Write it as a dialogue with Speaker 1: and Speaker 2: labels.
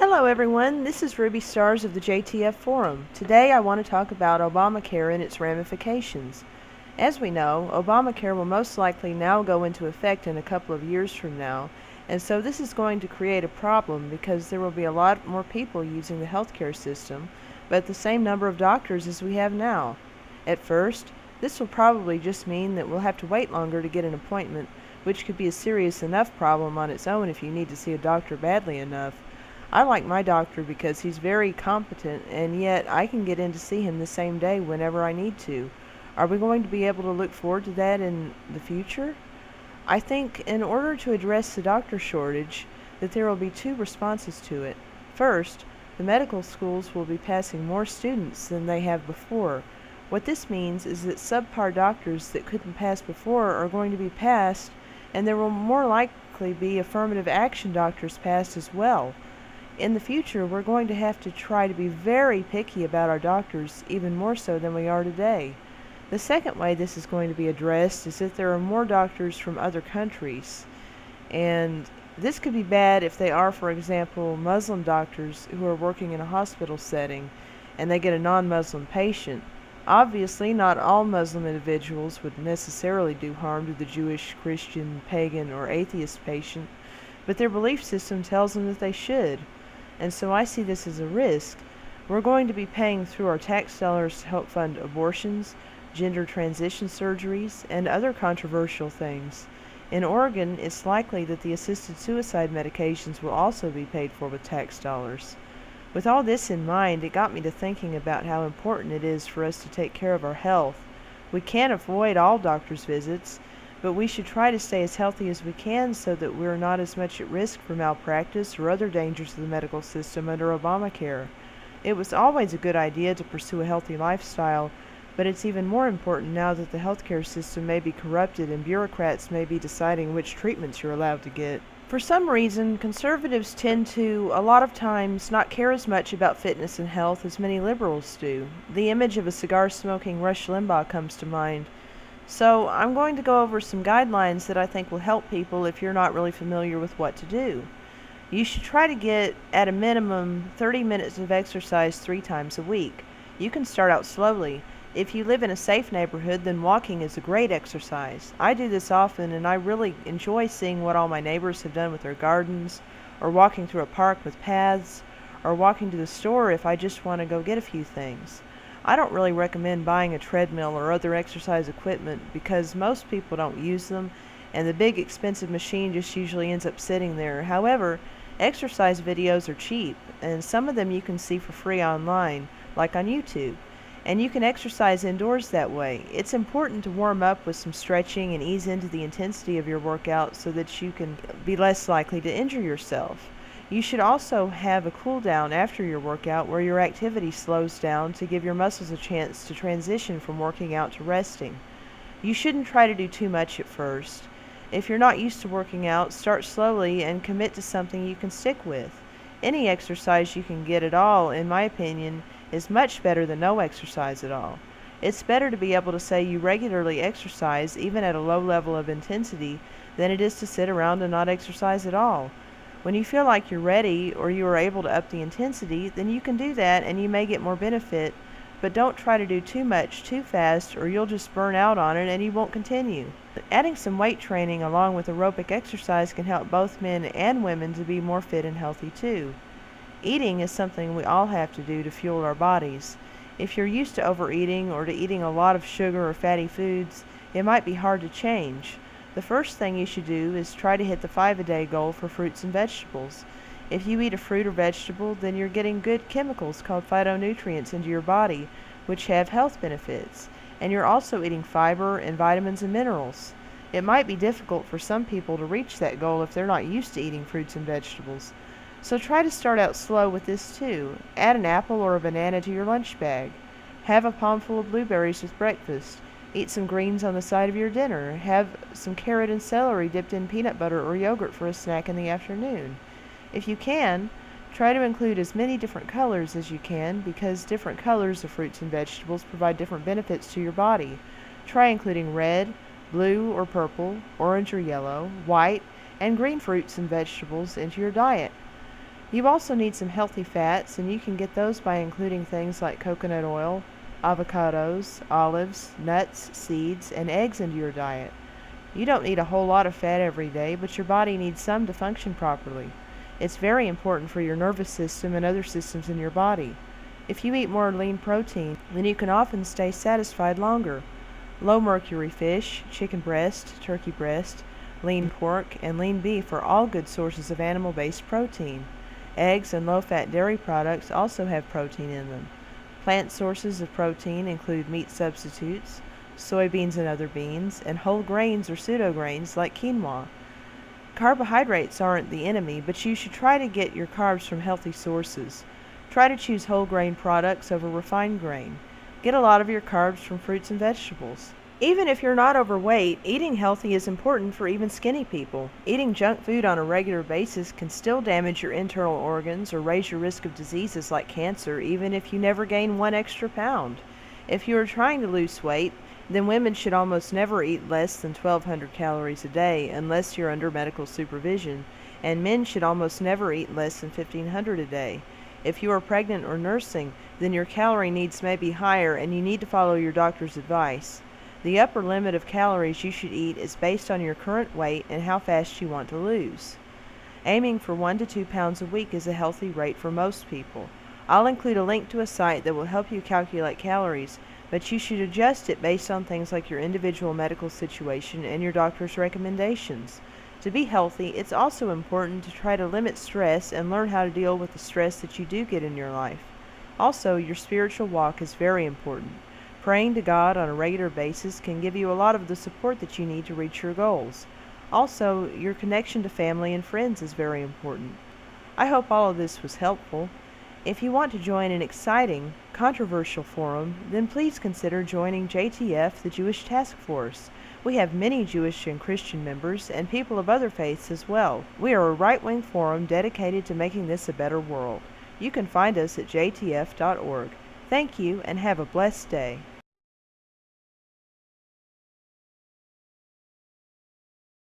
Speaker 1: Hello everyone, this is Ruby Stars of the JTF Forum. Today I want to talk about Obamacare and its ramifications. As we know, Obamacare will most likely now go into effect in a couple of years from now, and so this is going to create a problem because there will be a lot more people using the healthcare system, but the same number of doctors as we have now. At first, this will probably just mean that we'll have to wait longer to get an appointment, which could be a serious enough problem on its own if you need to see a doctor badly enough. I like my doctor because he's very competent, and yet I can get in to see him the same day whenever I need to. Are we going to be able to look forward to that in the future? I think in order to address the doctor shortage, that there will be two responses to it. First, the medical schools will be passing more students than they have before. What this means is that subpar doctors that couldn't pass before are going to be passed, and there will more likely be affirmative action doctors passed as well. In the future, we're going to have to try to be very picky about our doctors, even more so than we are today. The second way this is going to be addressed is that there are more doctors from other countries. And this could be bad if they are, for example, Muslim doctors who are working in a hospital setting and they get a non-Muslim patient. Obviously, not all Muslim individuals would necessarily do harm to the Jewish, Christian, pagan, or atheist patient, but their belief system tells them that they should. And so I see this as a risk. We're going to be paying through our tax dollars to help fund abortions, gender transition surgeries, and other controversial things. In Oregon, it's likely that the assisted suicide medications will also be paid for with tax dollars. With all this in mind, it got me to thinking about how important it is for us to take care of our health. We can't avoid all doctor's visits, but we should try to stay as healthy as we can so that we're not as much at risk for malpractice or other dangers of the medical system under Obamacare. It was always a good idea to pursue a healthy lifestyle, but it's even more important now that the healthcare system may be corrupted and bureaucrats may be deciding which treatments you're allowed to get. For some reason, conservatives tend to, a lot of times, not care as much about fitness and health as many liberals do. The image of a cigar-smoking Rush Limbaugh comes to mind. So I'm going to go over some guidelines that I think will help people if you're not really familiar with what to do. You should try to get, at a minimum, 30 minutes of exercise 3 times a week. You can start out slowly. If you live in a safe neighborhood, then walking is a great exercise. I do this often, and I really enjoy seeing what all my neighbors have done with their gardens, or walking through a park with paths, or walking to the store if I just want to go get a few things. I don't really recommend buying a treadmill or other exercise equipment because most people don't use them, and the big expensive machine just usually ends up sitting there. However, exercise videos are cheap, and some of them you can see for free online, like on YouTube, and you can exercise indoors that way. It's important to warm up with some stretching and ease into the intensity of your workout so that you can be less likely to injure yourself. You should also have a cool down after your workout where your activity slows down to give your muscles a chance to transition from working out to resting. You shouldn't try to do too much at first. If you're not used to working out, start slowly and commit to something you can stick with. Any exercise you can get at all, in my opinion, is much better than no exercise at all. It's better to be able to say you regularly exercise, even at a low level of intensity, than it is to sit around and not exercise at all. When you feel like you're ready or you are able to up the intensity, then you can do that and you may get more benefit, but don't try to do too much too fast or you'll just burn out on it and you won't continue. Adding some weight training along with aerobic exercise can help both men and women to be more fit and healthy too. Eating is something we all have to do to fuel our bodies. If you're used to overeating or to eating a lot of sugar or fatty foods, it might be hard to change. The first thing you should do is try to hit the 5-a-day goal for fruits and vegetables. If you eat a fruit or vegetable, then you're getting good chemicals called phytonutrients into your body, which have health benefits. And you're also eating fiber and vitamins and minerals. It might be difficult for some people to reach that goal if they're not used to eating fruits and vegetables. So try to start out slow with this too. Add an apple or a banana to your lunch bag. Have a palmful of blueberries with breakfast. Eat some greens on the side of your dinner. Have some carrot and celery dipped in peanut butter or yogurt for a snack in the afternoon. If you can, try to include as many different colors as you can because different colors of fruits and vegetables provide different benefits to your body. Try including red, blue or purple, orange or yellow, white, and green fruits and vegetables into your diet. You also need some healthy fats, and you can get those by including things like coconut oil, avocados, olives, nuts, seeds, and eggs into your diet. You don't need a whole lot of fat every day, but your body needs some to function properly. It's very important for your nervous system and other systems in your body. If you eat more lean protein, then you can often stay satisfied longer. Low mercury fish, chicken breast, turkey breast, lean pork, and lean beef are all good sources of animal-based protein. Eggs and low-fat dairy products also have protein in them. Plant sources of protein include meat substitutes, soybeans and other beans, and whole grains or pseudograins like quinoa. Carbohydrates aren't the enemy, but you should try to get your carbs from healthy sources. Try to choose whole grain products over refined grain. Get a lot of your carbs from fruits and vegetables. Even if you're not overweight, eating healthy is important for even skinny people. Eating junk food on a regular basis can still damage your internal organs or raise your risk of diseases like cancer, even if you never gain 1 extra pound. If you are trying to lose weight, then women should almost never eat less than 1,200 calories a day unless you're under medical supervision, and men should almost never eat less than 1,500 a day. If you are pregnant or nursing, then your calorie needs may be higher and you need to follow your doctor's advice. The upper limit of calories you should eat is based on your current weight and how fast you want to lose. Aiming for 1 to 2 pounds a week is a healthy rate for most people. I'll include a link to a site that will help you calculate calories, but you should adjust it based on things like your individual medical situation and your doctor's recommendations. To be healthy, it's also important to try to limit stress and learn how to deal with the stress that you do get in your life. Also, your spiritual walk is very important. Praying to God on a regular basis can give you a lot of the support that you need to reach your goals. Also, your connection to family and friends is very important. I hope all of this was helpful. If you want to join an exciting, controversial forum, then please consider joining JTF, the Jewish Task Force. We have many Jewish and Christian members and people of other faiths as well. We are a right-wing forum dedicated to making this a better world. You can find us at jtf.org. Thank you and have a blessed day.